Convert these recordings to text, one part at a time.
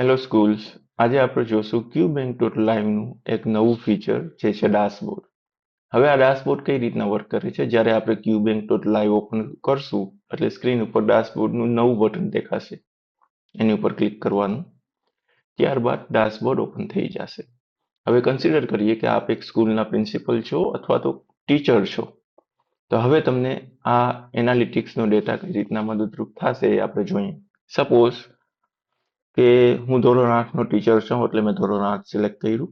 Hello schools. આજે આપણે જોશું ક્યુ બેંક ટોટલ લાઈવનું એક નવું ફીચર જે છે ડેશબોર્ડ. હવે આ ડેશબોર્ડ કઈ રીતના વર્ક કરે છે? જ્યારે આપણે ક્યુ બેંક ટોટલ લાઈવ ઓપન કરશું એટલે સ્ક્રીન ઉપર ડેશબોર્ડનું નવું બટન દેખાશે. એની ઉપર ક્લિક કરવાનું, ત્યારબાદ ડેશબોર્ડ ઓપન થઈ જશે. હવે કન્સિડર કરીએ કે આપ એક સ્કૂલના પ્રિન્સિપલ છો અથવા તો ટીચર છો. તો હવે તમને આ એનાલિટિક્સનો ડેટા કઈ રીતના મદદરૂપ થશે એ આપણે જોઈએ. સપોઝ કે હું ધોરણ 8નો ટીચર છું એટલે મેં ધોરણ 8 સિલેક્ટ કર્યું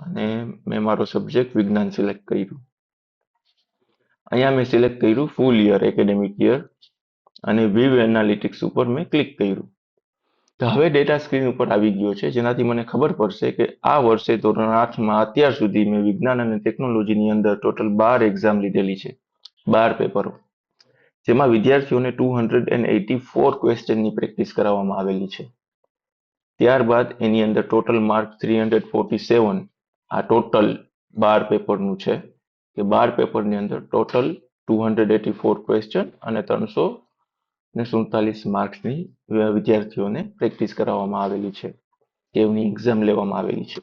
અને મેં મારો સબ્જેક્ટ વિજ્ઞાન સિલેક્ટ કર્યું. અહીંયા મેં સિલેક્ટ કર્યું ફૂલ યર, એકેડેમિક યર, અને વ્યૂ એનાલિટિક્સ ઉપર મેં ક્લિક કર્યું. તો હવે ડેટા સ્ક્રીન ઉપર આવી ગયો છે, જેનાથી મને ખબર પડશે કે આ વર્ષે ધોરણ 8માં અત્યાર સુધી મેં વિજ્ઞાન અને ટેકનોલોજીની અંદર ટોટલ 12 એક્ઝામ લીધેલી છે, 12 પેપરો, જેમાં વિદ્યાર્થીઓને 284 ક્વેશ્ચનની પ્રેક્ટિસ કરાવવામાં આવેલી છે. ત્યારબાદ એની અંદર ટોટલ માર્ક 347 આ ટોટલ 12 પેપરનું છે કે 12 પેપરની અંદર ટોટલ 284 ક્વેશ્ચન અને 347 માર્ક્સની વિદ્યાર્થીઓને પ્રેક્ટિસ કરાવવામાં આવેલી છે કે એમની એક્ઝામ લેવામાં આવેલી છે.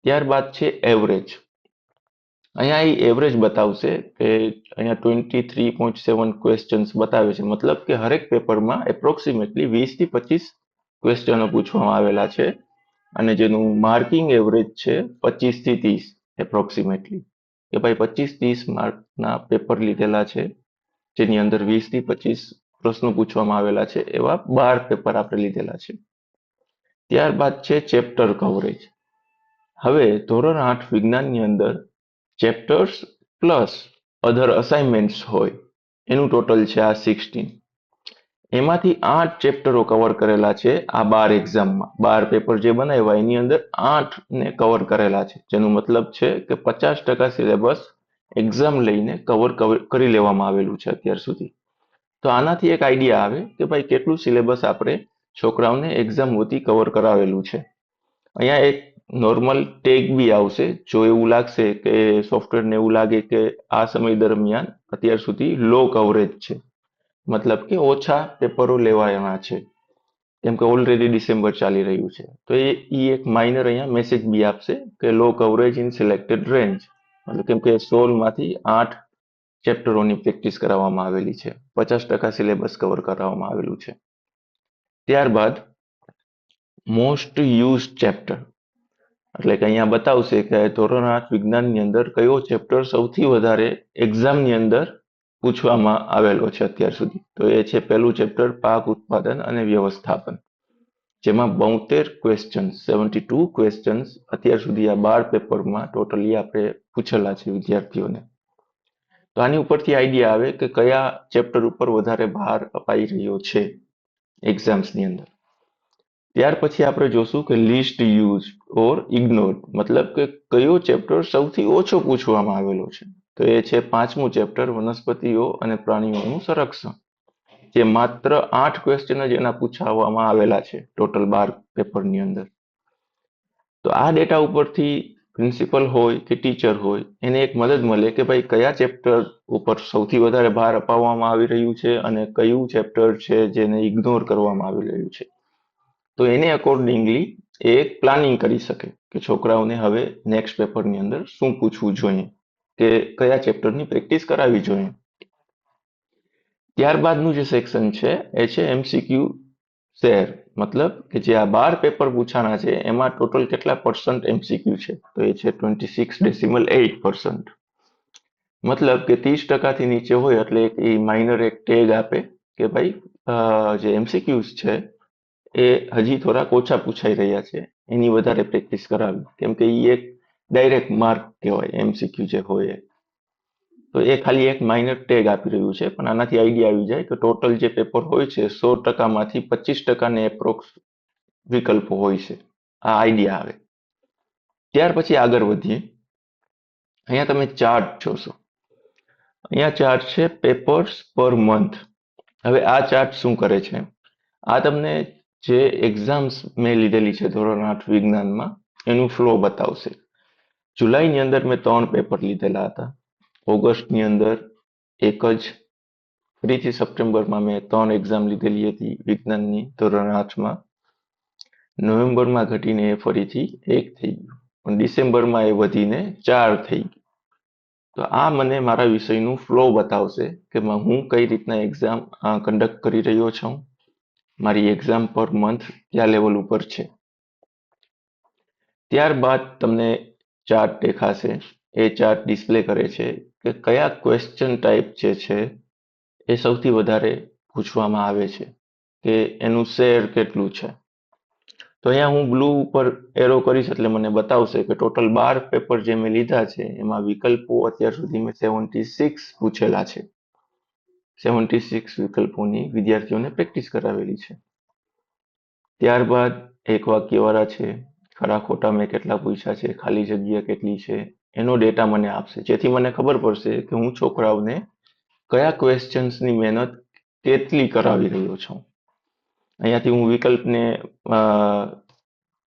ત્યારબાદ છે એવરેજ. અહીંયા એ એવરેજ બતાવશે કે અહીંયા 23.7 ક્વેશ્ચન્સ બતાવે છે, મતલબ કે હરેક પેપરમાં એપ્રોક્સિમેટલી 20 થી 25 ક્વેશ્ચનો પૂછવામાં આવેલા છે અને જેનું માર્કિંગ એવરેજ છે 25 થી 30 એપ્રોક્સિમેટલી, કે ભાઈ 25-30 માર્કના પેપર લીધેલા છે, જેની અંદર 20 થી 25 પ્રશ્નો પૂછવામાં આવેલા છે, એવા 12 પેપર આપણે લીધેલા છે. ત્યારબાદ છે ચેપ્ટર કવરેજ. હવે ધોરણ 8 વિજ્ઞાનની અંદર ચેપ્ટર્સ પ્લસ અધર અસાઇનમેન્ટ્સ હોય એનું ટોટલ છે આ 16. એમાંથી 8 ચેપ્ટરો કવર કરેલા છે આ 12 એક્ઝામમાં. 12 પેપર જે બનાવ્યા એની અંદર 8 ને કવર કરેલા છે, જેનું મતલબ છે કે 50% સિલેબસ એક્ઝામ લઈને કવર કરી લેવામાં આવેલું છે અત્યાર સુધી. તો આનાથી એક આઈડિયા આવે કે ભાઈ કેટલું સિલેબસ આપણે છોકરાઓને એક્ઝામ વતી કવર કરાવેલું છે. અહીંયા એક નોર્મલ ટેગ બી આવશે જો એવું લાગશે કે સોફ્ટવેરને એવું લાગે કે આ સમય દરમિયાન અત્યાર સુધી લો કવરેજ છે, મતલબ કે ઓછા પેપરો લેવાના છે, કેમ કે ઓલરેડી ડિસેમ્બર ચાલી રહ્યું છે. તો એ એક માઇનર અહીંયા મેસેજ બી આપશે કે લો કવરેજ ઇન સિલેક્ટેડ રેન્જ, મતલબ કેમ કે 16માંથી 8 ચેપ્ટરોની પ્રેક્ટિસ કરાવવામાં આવેલી છે, 50% સિલેબસ કવર કરાવવામાં આવેલું છે. ત્યારબાદ મોસ્ટ યુઝ ચેપ્ટર, એટલે કે અહીંયા બતાવશે કે ધોરણ 8 વિજ્ઞાનની અંદર કયો ચેપ્ટર સૌથી વધારે એક્ઝામની અંદર પૂછવામાં આવેલો છે અત્યાર સુધી. તો એ છે પહેલું ચેપ્ટર પાક ઉત્પાદન અને વ્યવસ્થાપન, જેમાં 72 ક્વેશ્ચન, 72 ક્વેશ્ચન્સ અત્યાર સુધી આ 12 પેપરમાં ટોટલી આપણે પૂછેલા છે વિદ્યાર્થીઓને. તો આની ઉપરથી આઈડિયા આવે કે કયા ચેપ્ટર ઉપર વધારે ભાર અપાઈ રહ્યો છે એક્ઝામ્સની અંદર. ત્યાર પછી આપણે જોશું કે લિસ્ટ યુઝ ઓર ઇગ્નોર્ડ, મતલબ કે કયો ચેપ્ટર સૌથી ઓછો પૂછવામાં આવેલો છે. તો એ છે 5મું ચેપ્ટર વનસ્પતિઓ અને પ્રાણીઓનું સંરક્ષણ, જે માત્ર 8 ક્વેશ્ચન જ એના પૂછવામાં આવેલા છે ટોટલ 12 પેપરની અંદર. તો આ ડેટા ઉપરથી પ્રિન્સિપલ હોય કે ટીચર હોય એને એક મદદ મળે કે ભાઈ કયા ચેપ્ટર ઉપર સૌથી વધારે ભાર અપાવવામાં આવી રહ્યું છે અને કયું ચેપ્ટર છે જેને ઇગ્નોર કરવામાં આવી રહ્યું છે. તો એને અકોર્ડિંગલી એ એક પ્લાનિંગ કરી શકે કે છોકરાઓને હવે નેક્સ્ટ પેપરની અંદર શું પૂછવું જોઈએ, કે કયા ચેપ્ટરની પ્રેક્ટિસ કરાવવી જોઈએ. ત્યારબાદનું જે સેક્શન છે એ છે એમસીક્યુ શેર, મતલબ કે જે આ 12 પેપર પૂછાના છે એમાં ટોટલ કેટલા % એમસીક્યુ છે. તો એ છે 26.8%, મતલબ કે 30%થી નીચે હોય એટલે એ માઇનર એક ટેગ આપે કે ભાઈ જે એમસીક્યુઝ છે એ હજી થોડાક ઓછા પૂછાઈ રહ્યા છે, એની વધારે પ્રેક્ટિસ કરાવી, કેમ કે એ એક ડાયરેક્ટ માર્ક કહેવાય એમસીક્યુ જે હોય. તો એ ખાલી એક માઇનર ટેગ આપી રહ્યું છે, પણ આનાથી આઈડિયા આવી જાય કે ટોટલ જે પેપર હોય છે 100%માંથી 25% એપ્રોક્સ વિકલ્પો હોય છે. આ આઈડિયા આવે. ત્યાર પછી આગળ વધીએ. અહીંયા તમે ચાર્ટ જોશો. અહીંયા ચાર્ટ છે પેપર્સ પર મંથ. હવે આ ચાર્ટ શું કરે છે, આ તમને જે એક્ઝામ્સ મેં લીધેલી છે ધોરણ 8 વિજ્ઞાનમાં એનું ફ્લો બતાવશે. જુલાઈની અંદર મેં 3 પેપર લીધેલા હતા, ઓગસ્ટની અંદર એક જ, ફરીથી સપ્ટેમ્બરમાં મેં 3 એક્ઝામ લીધેલી હતી વિજ્ઞાનની ધોરણ 8માં, નવેમ્બરમાં ઘટીને એ ફરીથી 1 થઈ ગયું, પણ ડિસેમ્બરમાં એ વધીને 4 થઈ ગયું. તો આ મને મારા વિષયનું ફ્લો બતાવશે કે હું કઈ રીતના એક્ઝામ કન્ડક્ટ કરી રહ્યો છું, મારી એક્ઝામ પર મંથ કયા લેવલ ઉપર છે. ત્યારબાદ તમને ચાર્ટ દેખાશે. એ ચાર્ટ ડિસ્પ્લે કરે છે કે કયા ક્વેશ્ચન ટાઈપ જે છે એ સૌથી વધારે પૂછવામાં આવે છે, કે એનું શેર કેટલું છે. તો અહીંયા હું બ્લુ ઉપર એરો કરીશ એટલે મને બતાવશે કે ટોટલ 12 પેપર જે મેં લીધા છે એમાં વિકલ્પો અત્યાર સુધી મેં 76 પૂછેલા છે. 76 વિકલ્પોની વિદ્યાર્થીઓને પ્રેક્ટિસ કરાવેલી છે. ત્યારબાદ એક વાક્યવાળા છે, ખરા ખોટા મેં કેટલા પૂછ્યા છે, ખાલી જગ્યા કેટલી છે, એનો ડેટા મને આપશે, જેથી મને ખબર પડશે કે હું છોકરાઓને કયા ક્વેશ્ચન્સની મહેનત કેટલી કરાવી રહ્યો છું. અહીંયાથી હું વિકલ્પને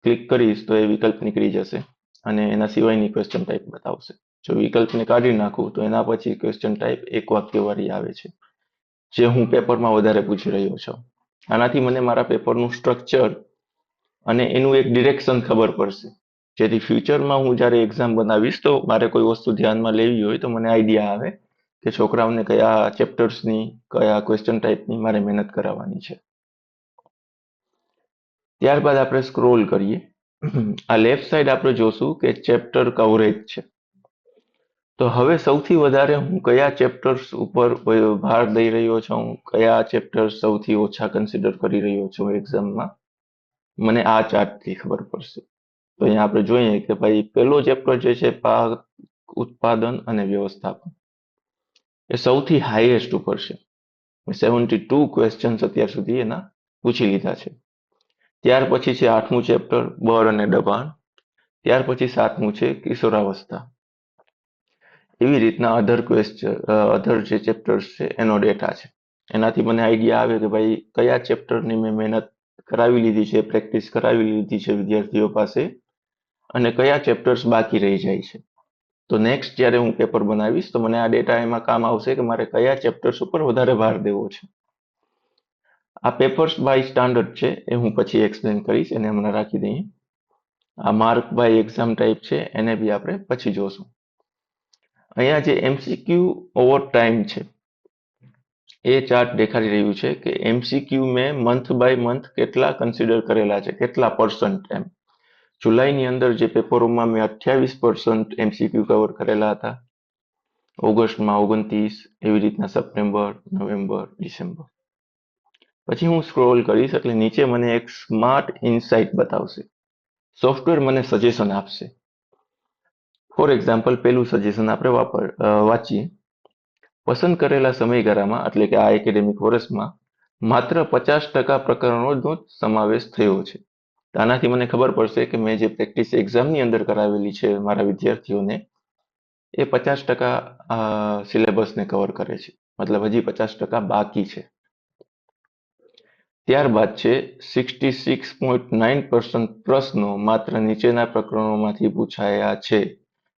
ક્લિક કરીશ તો એ વિકલ્પ નીકળી જશે અને એના સિવાયની ક્વેશ્ચન ટાઈપ બતાવશે. જો વિકલ્પને કાઢી નાખું તો એના પછી ક્વેશ્ચન ટાઈપ એક વાક્યવાળી આવે છે, જે હું પેપરમાં વધારે પૂછી રહ્યો છું. આનાથી મને મારા પેપરનું સ્ટ્રક્ચર અને એનું એક ડિરેક્શન ખબર પડશે, જેથી ફ્યુચરમાં હું જ્યારે એક્ઝામ બનાવીશ તો મારે કોઈ વસ્તુ ધ્યાનમાં લેવી હોય તો મને આઈડિયા આવે કે છોકરાઓને કયા ચેપ્ટર્સની, કયા ક્વેશ્ચન ટાઈપની મારે મહેનત કરાવવાની છે. ત્યારબાદ આપણે સ્ક્રોલ કરીએ. આ લેફ્ટ સાઈડ આપણે જોશું કે ચેપ્ટર કવરેજ છે. તો હવે સૌથી વધારે હું કયા ચેપ્ટર્સ ઉપર ભાર દઈ રહ્યો છું, કયા ચેપ્ટર્સ સૌથી ઓછા કન્સિડર કરી રહ્યો છું એક્ઝામમાં, મને આ ચાર્ટથી ખબર પડશે. તો અહીંયા આપણે જોઈએ કે ભાઈ પહેલો ચેપ્ટર જે છે પાક ઉત્પાદન અને વ્યવસ્થાપન, એ સૌથી હાઈએસ્ટ ઉપર છે. 72 ક્વેશ્ચન્સ અત્યાર સુધી એના પૂછી લીધા છે. ત્યાર પછી છે 8મું ચેપ્ટર બળ અને દબાણ. ત્યાર પછી 7મું છે કિશોરાવસ્થા. એવી રીતના અધર જે ચેપ્ટર્સ છે એનો ડેટા છે. એનાથી મને આઈડિયા આવે કે ભાઈ કયા ચેપ્ટરની મેં મહેનત કરાવી લીધી છે, પ્રેક્ટિસ કરાવી લીધી છે વિદ્યાર્થીઓ પાસે, અને કયા ચેપ્ટર્સ બાકી રહી જાય છે. તો નેક્સ્ટ જ્યારે હું પેપર બનાવીશ તો મને આ ડેટા એમાં કામ આવશે કે મારે કયા ચેપ્ટર્સ ઉપર વધારે ભાર દેવો છે. આ પેપર્સ બાય સ્ટાન્ડર્ડ છે, એ હું પછી એક્સપ્લેન કરીશ, એને હમણાં રાખી દઈએ. આ માર્ક બાય એક્ઝામ ટાઈપ છે, એને બી આપણે પછી જોશું. અહીંયા જે MCQ ઓવર ટાઈમ છે એ ચાર્ટ દેખાડી રહ્યું છે કે MCQ મેં મંથ બાય મંથ કેટલા કન્સિડર કરેલા છે, કેટલા પર્સન્ટ એમ. જુલાઈની અંદર જે પેપરોમાં મેં 28% MCQ કવર કરેલા હતા, ઓગસ્ટમાં 29, એવી રીતના સપ્ટેમ્બર, નવેમ્બર, ડિસેમ્બર. પછી હું સ્ક્રોલ કરીશ એટલે નીચે મને એક સ્માર્ટ ઇનસાઇટ બતાવશે. સોફ્ટવેર મને સજેશન આપશે. ફોર એક્ઝામ્પલ પહેલું સજેશન આપણે વાંચીએ. પસંદ કરેલા સમયગાળામાં એટલે કે આ એકેડેમિક વર્ષમાં માત્ર 50% પ્રકરણોનો સમાવેશ થયો છે. આનાથી મને ખબર પડશે કે મેં જે પ્રેક્ટિસ એક્ઝામની અંદર કરાવેલી છે મારા વિદ્યાર્થીઓને, એ 50% સિલેબસને કવર કરે છે, મતલબ હજી 50% બાકી છે. ત્યારબાદ છે 66.9% પ્રશ્નો માત્ર નીચેના પ્રકરણોમાંથી પૂછાયા છે.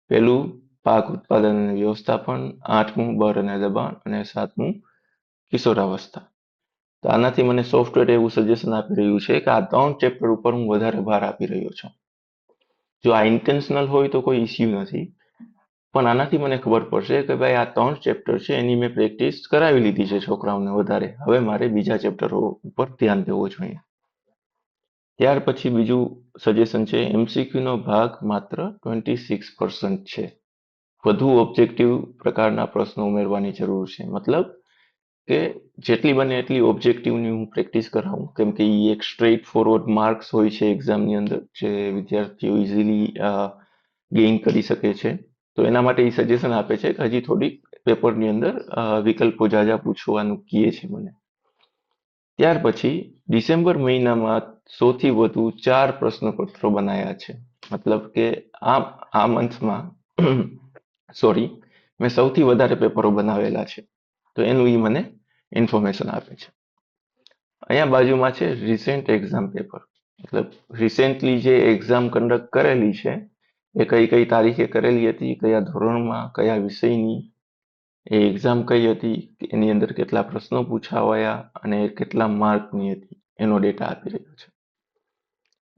પહેલું પાક ઉત્પાદન અને વ્યવસ્થાપન, 8મું બળ અને દબાણ અને 7મું કિશોરાવસ્થા. તો આનાથી મને સોફ્ટવેર એવું સજેશન આપી રહ્યું છે કે આ 3 ચેપ્ટર ઉપર હું વધારે ભાર આપી રહ્યો છું. જો આ ઇન્ટેન્શનલ હોય તો કોઈ ઇસ્યુ નથી, પણ આનાથી મને ખબર પડશે કે ભાઈ આ 3 ચેપ્ટર છે એની મેં પ્રેક્ટિસ કરાવી લીધી છે છોકરાઓને વધારે, હવે મારે બીજા ચેપ્ટરો ઉપર ધ્યાન દેવું જોઈએ. ત્યાર પછી બીજું સજેશન છે MCQ નો ભાગ માત્ર 26% છે. વધુ ઓબ્જેક્ટિવ પ્રકારના પ્રશ્નો ઉમેરવાની જરૂર છે. મતલબ કે જેટલી બને એટલી ઓબ્જેક્ટિવની હું પ્રેક્ટિસ કરાવું, કેમ કે એ એક સ્ટ્રેટ ફોરવર્ડ માર્ક્સ હોય છે એક્ઝામની અંદર, જે વિદ્યાર્થીઓ ઇઝીલી ગેઇન કરી શકે છે. તો એના માટે એ સજેશન આપે છે કે હજી થોડીક પેપરની અંદર વિકલ્પો જાજા પૂછવાનું કહે છે મને. ત્યાર પછી ડિસેમ્બર મહિનામાં સૌથી વધુ 4 પ્રશ્નપત્રો બનાયા છે. મતલબ કે આ મંથમાં મેં સૌથી વધારે પેપરો બનાવેલા છે. તો એનું એ મને ઇન્ફોર્મેશન આપે છે. અહીંયા બાજુમાં છે રિસેન્ટ એક્ઝામ પેપર, મતલબ રિસેન્ટલી જે એક્ઝામ કન્ડક્ટ કરેલી છે એ કઈ કઈ તારીખે કરેલી હતી, કયા ધોરણમાં, કયા વિષયની, એ એક્ઝામ કઈ હતી, એની અંદર કેટલા પ્રશ્નો પૂછાવાયા અને કેટલા માર્કની હતી, એનો ડેટા આપી રહ્યો છે.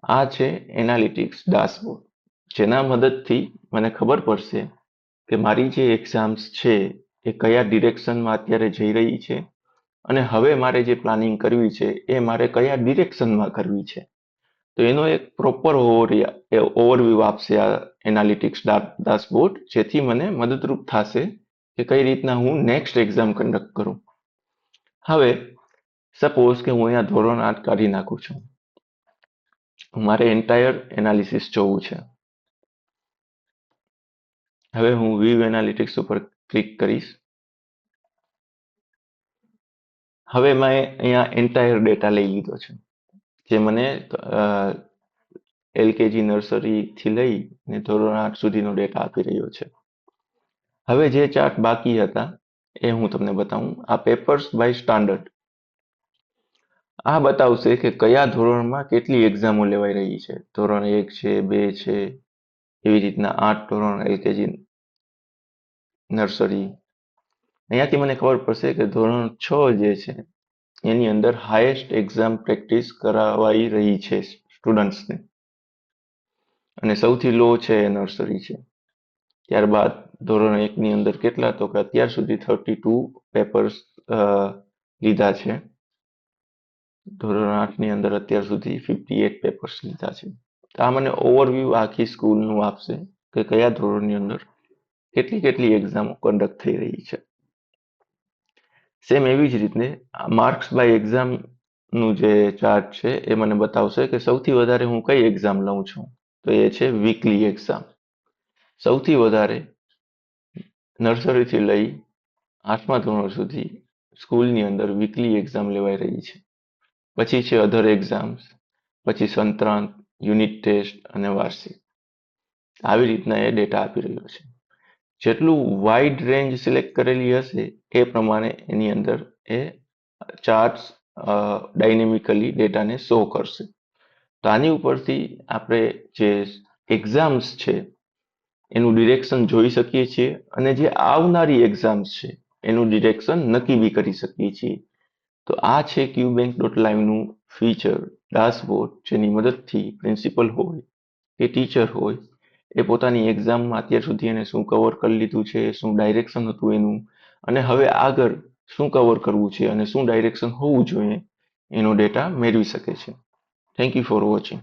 આ છે એનાલિટિક્સ ડેશબોર્ડ, જેના મદદથી મને ખબર પડશે કે મારી જે એક્ઝામ્સ છે એ કયા ડિરેક્શનમાં અત્યારે જઈ રહી છે અને હવે મારે જે પ્લાનિંગ કરવી છે એ મારે કયા ડિરેક્શનમાં કરવી છે. તો એનો એક પ્રોપર ઓવરવ્યૂ આપશે આ એનાલિટિક્સ ડેશબોર્ડ, જેથી મને મદદરૂપ થશે કે કઈ રીતના હું નેક્સ્ટ એક્ઝામ કન્ડક્ટ કરું. હવે સપોઝ કે હું અહીંયા ધોરણ 8 કાઢી નાખું છું, મારે એન્ટાયર એનાલિસિસ જોવું છે. હવે હું વ્યૂ એનાલિટિક્સ ઉપર ક્લિક કરીશ. હવે મેં અહીંયા એન્ટાયર ડેટા લઈ લીધો છે, જે મને LKG નર્સરીથી લઈ ને ધોરણ 8 સુધીનો ડેટા આપી રહ્યો છે. હવે જે ચાર્ટ બાકી હતા એ હું તમને બતાવું. આ પેપર્સ બાય સ્ટાન્ડર્ડ આ બતાવશે કે કયા ધોરણમાં કેટલી એક્ઝામો લેવાઈ રહી છે. ધોરણ 1 છે, 2 છે, એવી રીતના 8 ધોરણ LKG નર્સરી. અહીંયાથી મને ખબર પડશે કે ધોરણ 6 જે છે એની અંદર હાઈએસ્ટ એક્ઝામ પ્રેક્ટિસ કરાવાઈ રહી છે સ્ટુડન્ટ્સને, અને સૌથી લો છે એ નર્સરી છે. ત્યારબાદ ધોરણ 1 ની અંદર કેટલા, તો કે અત્યાર સુધી 32 પેપર્સ લીધા છે. ધોરણ 8 ની અંદર અત્યાર સુધી 58 પેપર્સ લીધા છે. આ મને ઓવરવ્યૂ આખી સ્કૂલનું આપશે કે કયા ધોરણની અંદર કેટલી એક્ઝામો કન્ડક્ટ થઈ રહી છે. સેમ એવી જ રીતે માર્ક્સ બાય એક્ઝામનું જે ચાર્ટ છે એ મને બતાવશે કે સૌથી વધારે હું કઈ એક્ઝામ લઉં છું, તો એ છે વીકલી એક્ઝામ. સૌથી વધારે નર્સરીથી લઈ 8મા ધોરણ સુધી સ્કૂલની અંદર વીકલી એક્ઝામ લેવાઈ રહી છે. પછી છે અધર એક્ઝામ્સ, પછી સંક્રાંત, યુનિટ ટેસ્ટ અને વાર્ષિક. આવી રીતના એ ડેટા આપી રહ્યો છે. જેટલું વાઇડ રેન્જ સિલેક્ટ કરેલી હશે એ પ્રમાણે એની અંદર એ ચાર્ટ્સ ડાયનેમિકલી ડેટાને શો કરશે. તો આની ઉપરથી આપણે જે એક્ઝામ્સ છે એનું ડિરેક્શન જોઈ શકીએ છીએ, અને જે આવનારી એક્ઝામ્સ છે એનું ડિરેક્શન નક્કી બી કરી શકીએ છીએ. તો આ છે QBank.liveનું ફીચર ડેશબોર્ડ, જેની મદદથી પ્રિન્સિપલ હોય કે ટીચર હોય એ પોતાની એક્ઝામમાં અત્યાર સુધી એને શું કવર કરી લીધું છે, શું ડાયરેક્શન હતું એનું, અને હવે આગળ શું કવર કરવું છે અને શું ડાયરેક્શન હોવું જોઈએ, એનો ડેટા મેળવી શકે છે. Thank you for watching.